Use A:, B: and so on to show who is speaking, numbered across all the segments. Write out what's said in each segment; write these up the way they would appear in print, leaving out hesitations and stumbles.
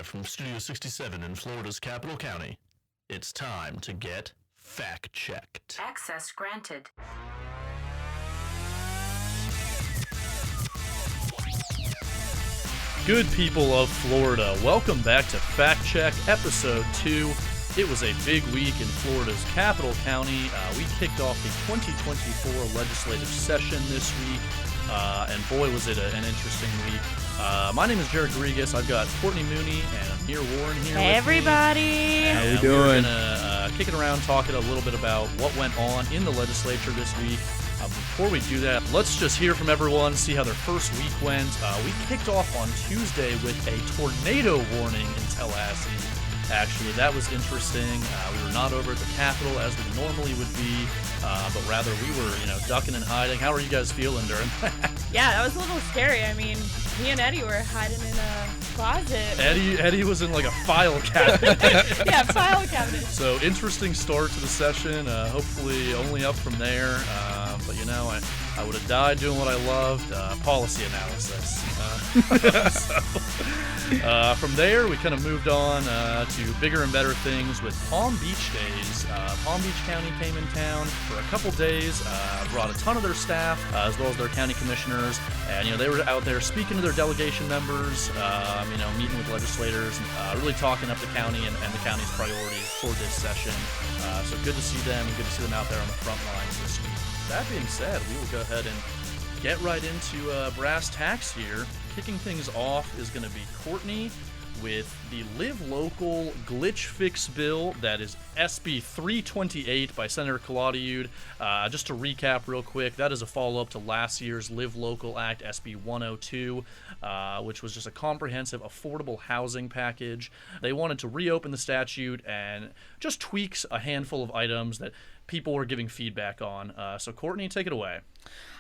A: from Studio 67 in Florida's capital county, it's time to get fact-checked.
B: Access granted.
C: Good people of Florida, welcome back to Fact Check Episode 2. It was a big week in Florida's capital county. We kicked off the 2024 legislative session this week, and boy was it an interesting week. My name is Jared Garrigas. I've got Courtney Mooney and Amir Warren here
D: Hey
C: with
D: everybody!
C: me.
E: How we
C: And
E: doing?
C: We're going to kick it around, talking a little bit about what went on in the legislature this week. Before we do that, let's just hear from everyone, see how their first week went. We kicked off on Tuesday with a tornado warning in Tallahassee. Actually, that was interesting. We were not over at the Capitol as we normally would be, but rather we were, ducking and hiding. How are you guys feeling during that?
D: Yeah, that was a little scary. I mean, me and Eddie were hiding in a closet.
C: Eddie was in like a file cabinet.
D: Yeah, file cabinet.
C: So interesting start to the session. Hopefully only up from there. But I would have died doing what I loved, policy analysis. From there, we kind of moved on to bigger and better things with Palm Beach Days. Palm Beach County came in town for a couple days, brought a ton of their staff, as well as their county commissioners, and they were out there speaking to their delegation members, meeting with legislators, really talking up the county and the county's priorities for this session. So good to see them, and good to see them out there on the front lines this week. That being said, we will go ahead and get right into brass tacks here. Kicking things off is going to be Courtney with the Live Local Glitch Fix Bill. That is SB 328 by Senator Claudiude. Just to recap real quick, that is a follow-up to last year's Live Local Act, SB 102, which was just a comprehensive affordable housing package. They wanted to reopen the statute and just tweaks a handful of items that people were giving feedback on. So Courtney, take it away.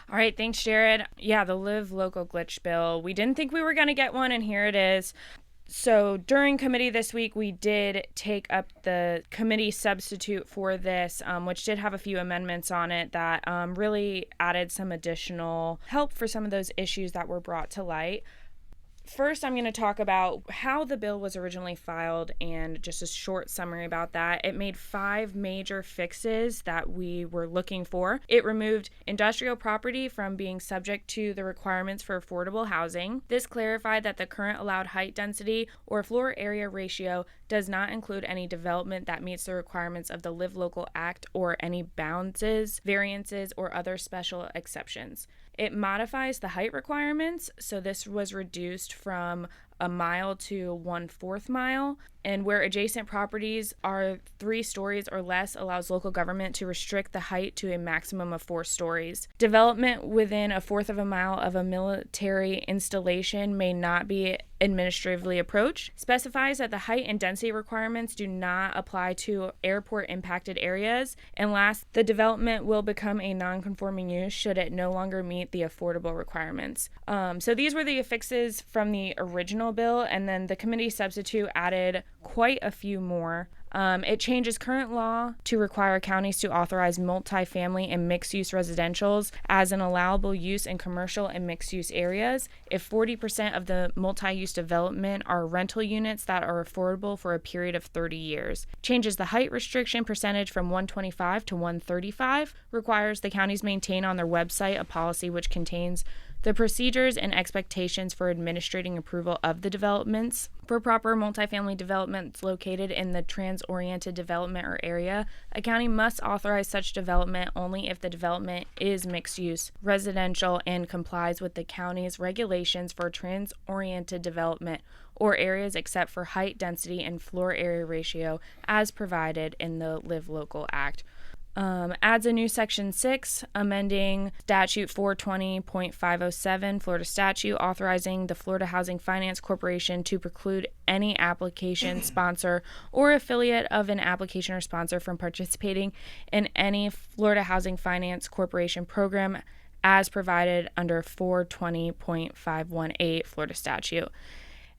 D: All right, thanks, Jared. Yeah, the Live Local Glitch Bill. We didn't think we were going to get one, and here it is. So during committee this week, we did take up the committee substitute for this, which did have a few amendments on it that really added some additional help for some of those issues that were brought to light. First, I'm going to talk about how the bill was originally filed and just a short summary about that. It made 5 major fixes that we were looking for. It removed industrial property from being subject to the requirements for affordable housing. This clarified that the current allowed height density or floor area ratio does not include any development that meets the requirements of the Live Local Act or any bounds, variances, or other special exceptions. It modifies the height requirements, so this was reduced from a mile to 1/4 mile, and where adjacent properties are 3 stories or less allows local government to restrict the height to a maximum of 4 stories. Development within 1/4 of a mile of a military installation may not be administratively approached. Specifies that the height and density requirements do not apply to airport impacted areas. And last, the development will become a non-conforming use should it no longer meet the affordable requirements. So these were the fixes from the original bill, and then the committee substitute added quite a few more. It changes current law to require counties to authorize multifamily and mixed-use residentials as an allowable use in commercial and mixed-use areas if 40% of the multi-use development are rental units that are affordable for a period of 30 years. Changes the height restriction percentage from 125 to 135, requires the counties maintain on their website a policy which contains the procedures and expectations for administrating approval of the developments. For proper multifamily developments located in the trans-oriented development or area, a county must authorize such development only if the development is mixed-use, residential, and complies with the county's regulations for trans-oriented development or areas except for height, density, and floor area ratio as provided in the Live Local Act. Adds a new Section 6, amending Statute 420.507, Florida statute, authorizing the Florida Housing Finance Corporation to preclude any application, sponsor, or affiliate of an application or sponsor from participating in any Florida Housing Finance Corporation program as provided under 420.518 Florida statute.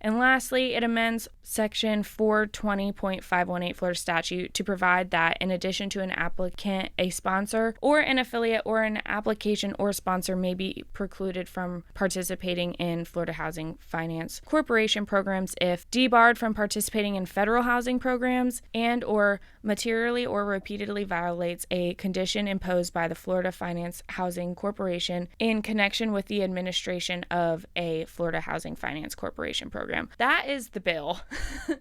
D: And lastly, it amends Section 420.518 Florida statute to provide that in addition to an applicant, a sponsor, or an affiliate or an application or sponsor may be precluded from participating in Florida Housing Finance Corporation programs if debarred from participating in federal housing programs and or materially or repeatedly violates a condition imposed by the Florida Finance Housing Corporation in connection with the administration of a Florida Housing Finance Corporation program. That is the bill.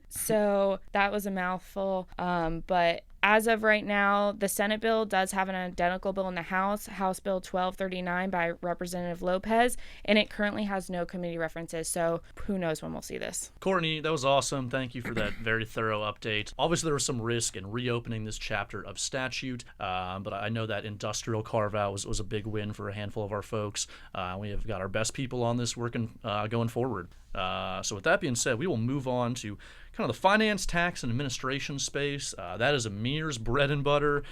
D: So that was a mouthful, but as of right now, the Senate bill does have an identical bill in the House Bill 1239 by Representative Lopez, and it currently has no committee references, so who knows when we'll see this.
C: Courtney, that was awesome. Thank you for that very thorough update. Obviously, there was some risk in reopening this chapter of statute, but I know that industrial carve-out was a big win for a handful of our folks. We have got our best people on this working going forward. So with that being said, we will move on to kind of the finance, tax, and administration space. That is Amir's bread and butter.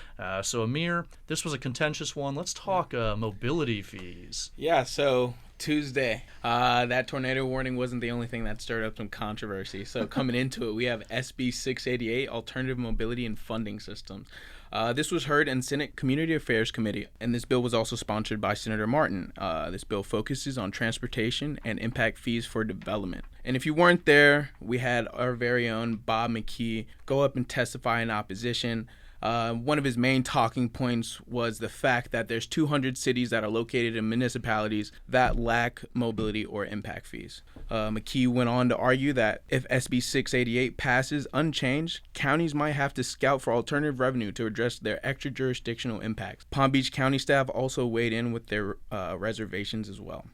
C: So Amir, this was a contentious one. Let's talk mobility fees.
B: Yeah, so Tuesday, that tornado warning wasn't the only thing that stirred up some controversy. So coming into it, we have SB 688, Alternative Mobility and Funding Systems. This was heard in Senate Community Affairs Committee, and this bill was also sponsored by Senator Martin. This bill focuses on transportation and impact fees for development. And if you weren't there, we had our very own Bob McKee go up and testify in opposition. One of his main talking points was the fact that there's 200 cities that are located in municipalities that lack mobility or impact fees. McKee went on to argue that if SB 688 passes unchanged, counties might have to scout for alternative revenue to address their extra-jurisdictional impacts. Palm Beach County staff also weighed in with their reservations as well.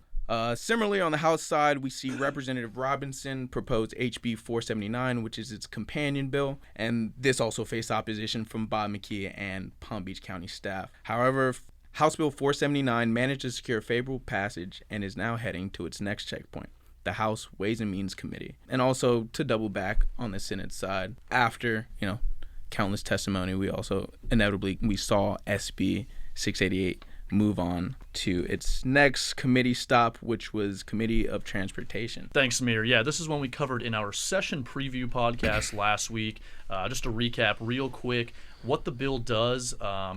B: Similarly, on the House side, we see Representative Robinson propose HB 479, which is its companion bill, and this also faced opposition from Bob McKee and Palm Beach County staff. However, House Bill 479 managed to secure favorable passage and is now heading to its next checkpoint, the House Ways and Means Committee. And also, to double back on the Senate side, after, countless testimony, we also inevitably saw SB 688 move on to its next committee stop, which was Committee of Transportation.
C: Thanks, Amir. Yeah, this is one we covered in our session preview podcast last week. Just to recap real quick, what the bill does,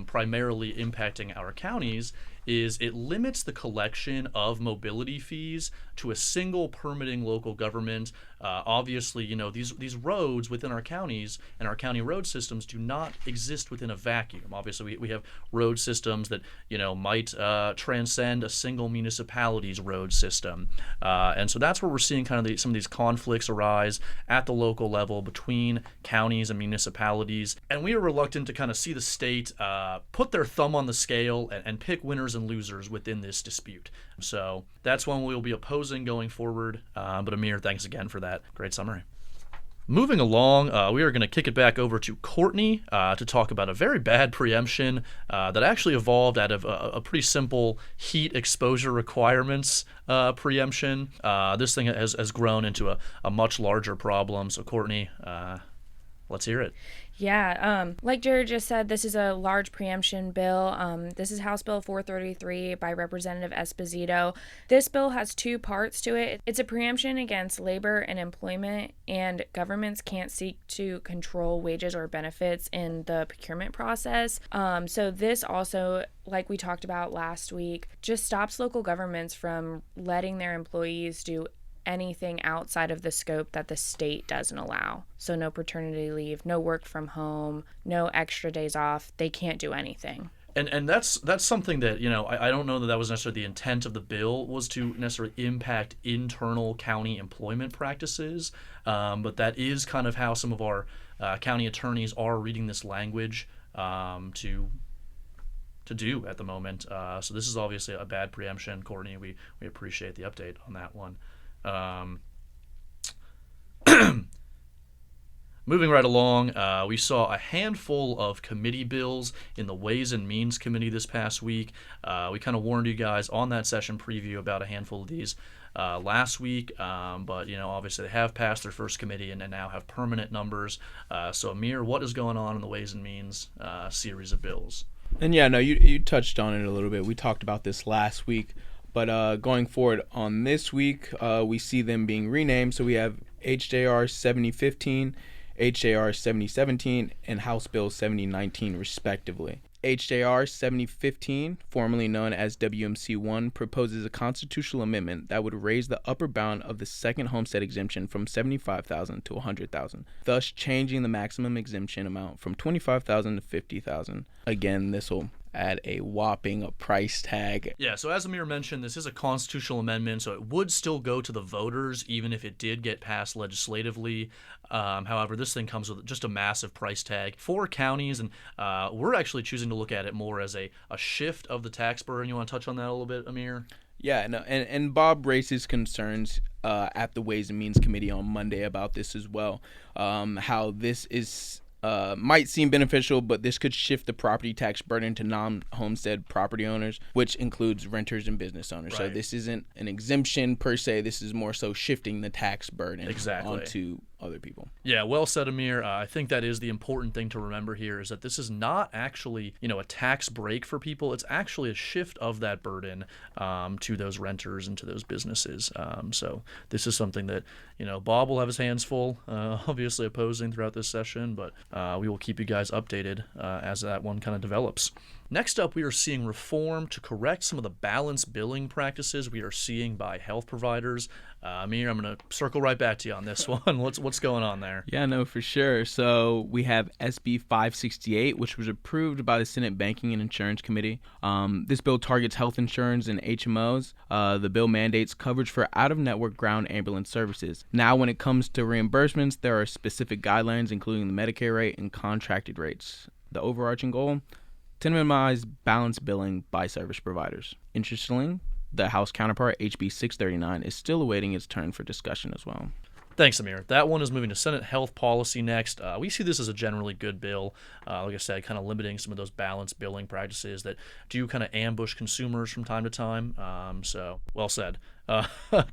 C: primarily impacting our counties, is it limits the collection of mobility fees to a single permitting local government. Obviously, these roads within our counties and our county road systems do not exist within a vacuum. Obviously, we have road systems that, might transcend a single municipality's road system. And so that's where we're seeing kind of some of these conflicts arise at the local level between counties and municipalities. And we are reluctant to kind of see the state put their thumb on the scale and pick winners and losers within this dispute. So that's one we'll be opposing going forward. But Amir, thanks again for that great summary. Moving along, we are going to kick it back over to Courtney to talk about a very bad preemption that actually evolved out of a pretty simple heat exposure requirements preemption. This thing has grown into a much larger problem. So Courtney, let's hear it.
D: Yeah, like Jared just said, this is a large preemption bill. This is House Bill 433 by Representative Esposito. This bill has two parts to it. It's a preemption against labor and employment, and governments can't seek to control wages or benefits in the procurement process. So this also, like we talked about last week, just stops local governments from letting their employees do anything outside of the scope that the state doesn't allow. So no paternity leave, no work from home, no extra days off. They can't do anything.
C: And that's something that, I don't know that was necessarily the intent of the bill was to necessarily impact internal county employment practices, but that is kind of how some of our county attorneys are reading this language to do at the moment. So this is obviously a bad preemption, Courtney. We appreciate the update on that one. Moving right along, we saw a handful of committee bills in the Ways and Means Committee this past week. We kind of warned you guys on that session preview about a handful of these last week, but obviously they have passed their first committee and now have permanent numbers. So Amir, what is going on in the Ways and Means series of bills?
B: And you touched on it a little bit. We talked about this last week. But going forward on this week, we see them being renamed. So we have HJR 7015, HJR 7017, and House Bill 7019, respectively. HJR 7015, formerly known as WMC1, proposes a constitutional amendment that would raise the upper bound of the second homestead exemption from $75,000 to $100,000, thus changing the maximum exemption amount from $25,000 to $50,000. Again, this will add a whopping price tag.
C: Yeah, so as Amir mentioned, this is a constitutional amendment, so it would still go to the voters even if it did get passed legislatively. However, this thing comes with just a massive price tag for counties, and we're actually choosing to look at it more as a shift of the tax burden. You want to touch on that a little bit, Amir?
B: Yeah, no, and Bob raised his concerns at the Ways and Means Committee on Monday about this as well, how this is might seem beneficial, but this could shift the property tax burden to non-homestead property owners, which includes renters and business owners.
C: Right.
B: So this isn't an exemption per se. This is more so shifting the tax burden onto other people.
C: Yeah, well said, Amir. I think that is the important thing to remember here, is that this is not actually, a tax break for people. It's actually a shift of that burden to those renters and to those businesses. So this is something that, Bob will have his hands full, obviously opposing throughout this session, but we will keep you guys updated as that one kind of develops. Next up, we are seeing reform to correct some of the balanced billing practices we are seeing by health providers. Amir, I'm going to circle right back to you on this one. What's going on there?
B: Yeah, no, for sure. So we have SB 568, which was approved by the Senate Banking and Insurance Committee. This bill targets health insurance and HMOs. The bill mandates coverage for out-of-network ground ambulance services. Now, when it comes to reimbursements, there are specific guidelines, including the Medicare rate and contracted rates. The overarching goal? To minimize balanced billing by service providers. Interestingly, the House counterpart, HB 639, is still awaiting its turn for discussion as well.
C: Thanks, Amir. That one is moving to Senate Health Policy next. We see this as a generally good bill. Like I said, kind of limiting some of those balanced billing practices that do kind of ambush consumers from time to time. So, well said.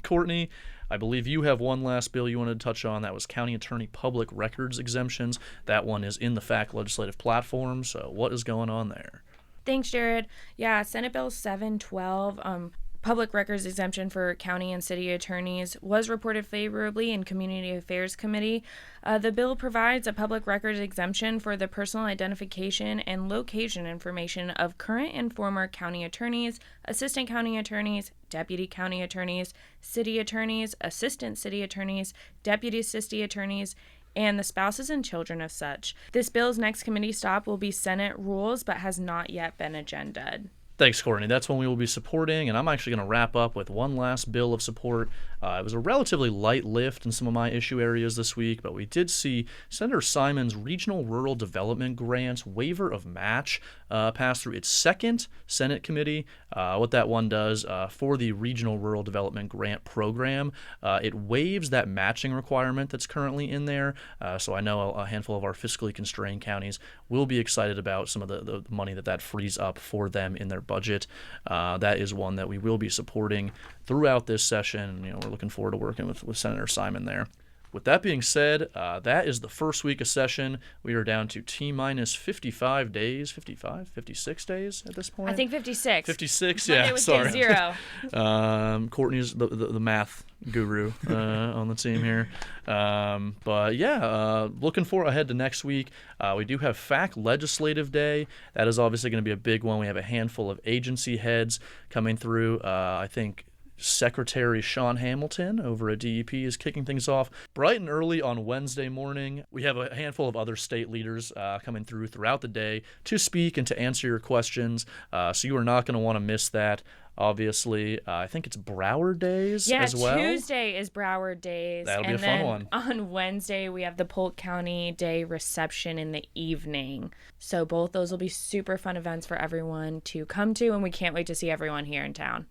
C: Courtney, I believe you have one last bill you wanted to touch on. That was County Attorney Public Records Exemptions. That one is in the FAC legislative platform. So what is going on there?
D: Thanks, Jared. Yeah, Senate Bill 712, public records exemption for county and city attorneys, was reported favorably in Community Affairs Committee. The bill provides a public records exemption for the personal identification and location information of current and former county attorneys, assistant county attorneys, deputy county attorneys, city attorneys, assistant city attorneys, deputy city attorneys, and the spouses and children of such. This bill's next committee stop will be Senate Rules, but has not yet been agenda'd.
C: Thanks, Courtney. That's one we will be supporting, and I'm actually going to wrap up with one last bill of support. It was a relatively light lift in some of my issue areas this week, but we did see Senator Simon's Regional Rural Development Grants waiver of match pass through its second Senate committee. What that one does for the Regional Rural Development Grant Program, it waives that matching requirement that's currently in there. So I know a handful of our fiscally constrained counties will be excited about some of the money that frees up for them in their budget. That is one that we will be supporting throughout this session. We're looking forward to working with Senator Simon there. With that being said, that is the first week of session. We are down to T-minus 55 days, 56 days at this point?
D: I think 56.
C: 56,
D: Monday
C: yeah,
D: was
C: sorry.
D: day 0.
C: Courtney's the math guru on the team here. But yeah, looking ahead to next week. We do have FAC Legislative Day. That is obviously going to be a big one. We have a handful of agency heads coming through. I think Secretary Sean Hamilton over at DEP is kicking things off bright and early on Wednesday morning. We have a handful of other state leaders coming throughout the day to speak and to answer your questions. So you are not going to want to miss that. Obviously, I think it's Broward Days as well.
D: Yeah, Tuesday is Broward Days.
C: That'll be a fun one.
D: On Wednesday, we have the Polk County Day reception in the evening. So both those will be super fun events for everyone to come to, and we can't wait to see everyone here in town.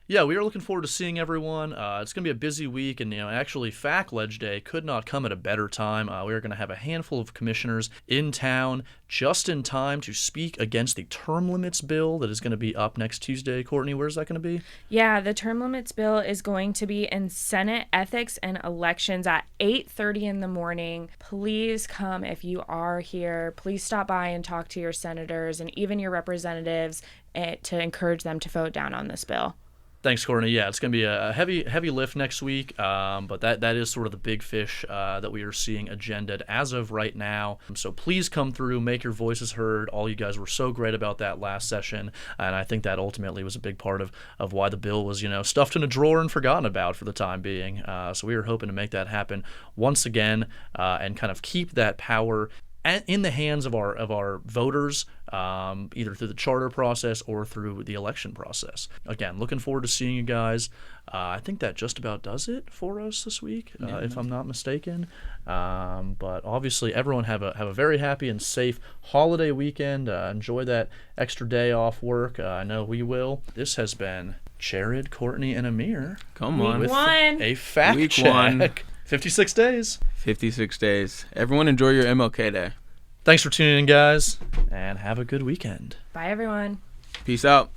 C: Yeah, we are looking forward to seeing everyone. It's going to be a busy week, and actually FAC Ledge Day could not come at a better time. We are going to have a handful of commissioners in town just in time to speak against the term limits bill that is going to be up next Tuesday. Courtney, where's that going to be? Yeah,
D: the term limits bill is going to be in Senate Ethics and Elections at 8:30 in the morning. Please come if you are here. Please stop by and talk to your senators and even your representatives to encourage them to vote down on this bill.
C: Thanks, Courtney. Yeah, it's going to be a heavy lift next week, but that is sort of the big fish that we are seeing agendaed as of right now. So please come through, make your voices heard. All you guys were so great about that last session, and I think that ultimately was a big part of why the bill was, stuffed in a drawer and forgotten about for the time being. So we are hoping to make that happen once again and kind of keep that power in the hands of our voters, either through the charter process or through the election process. Again, looking forward to seeing you guys. I think that just about does it for us this week, if I'm not mistaken. But obviously, everyone have a very happy and safe holiday weekend. Enjoy that extra day off work. I know we will. This has been Jared, Courtney, and Amir.
B: Come on.
D: Week one.
C: A fact
B: Week
C: check.
B: one.
C: 56 days.
B: 56 days. Everyone enjoy your MLK Day.
C: Thanks for tuning in, guys, and have a good weekend.
D: Bye, everyone.
B: Peace out.